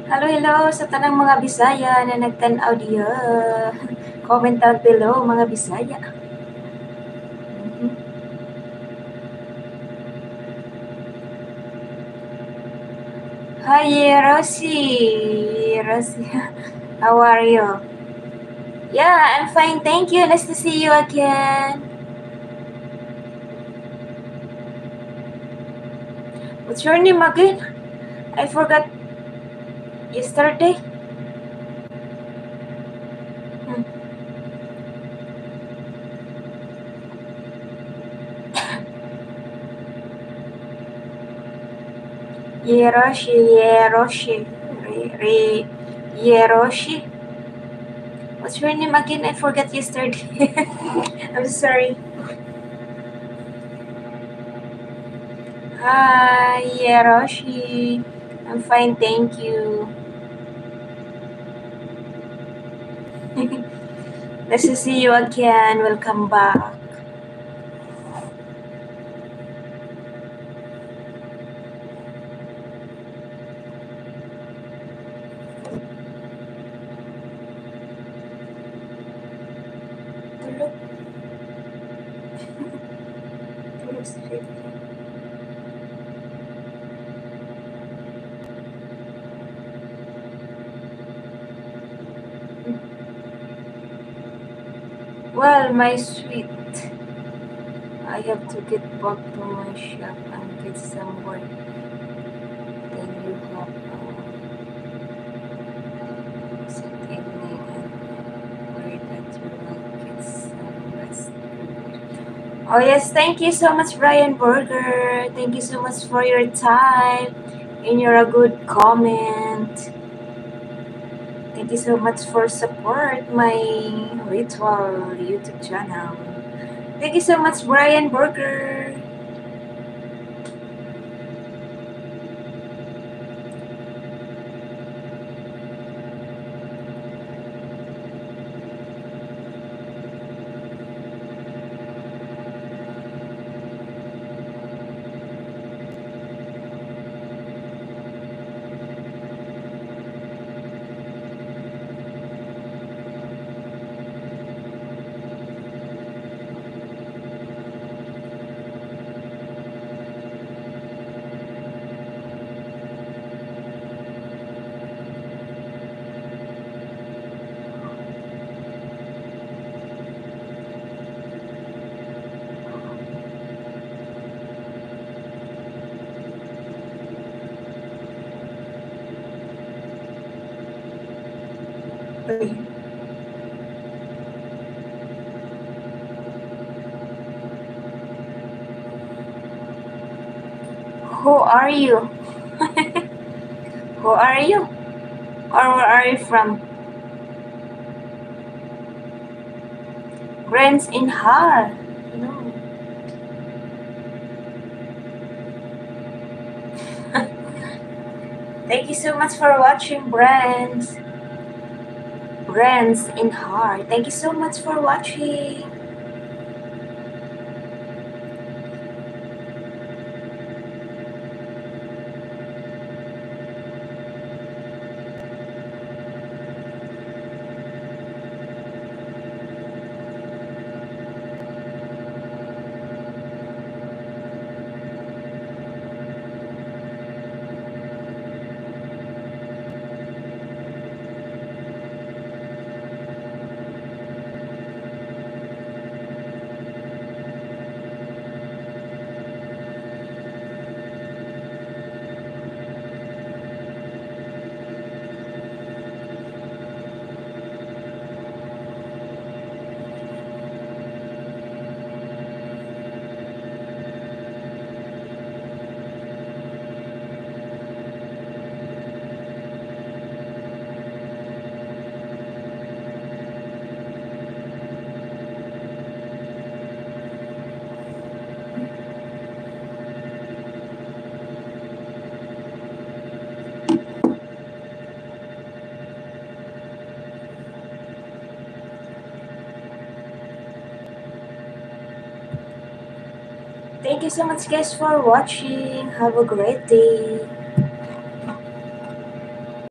Hello, hello sa tanang mga Bisaya na nagtan-aw diha. Comment down below mga Bisaya. Hi, Rosie. Rosie, how are you? Yeah, I'm fine. Thank you. Nice to see you again. What's your name again? I forgot yesterday. Yeroshi. Yeroshi. What's your name again? I forgot yesterday. I'm sorry. Hi, Yeroshi. I'm fine, thank you. Nice to see you again. Welcome back. Tulog. Tulog si Faith. Well, my sweet, I have to get back to my shop and get some work. Then you have something and worry that you will get some rest. Oh yes, thank you so much, Brian Burger. Thank you so much for your time and your good comment. Thank you so much for support my Ritual YouTube channel. Thank you so much, Brian Burger. Who are you? Who are you? Or where are you from? Friends in Har. No. Thank you so much for watching, Brands. Brands in Har. Thank you so much for watching. Thank you so much, guys, for watching. Have a great day.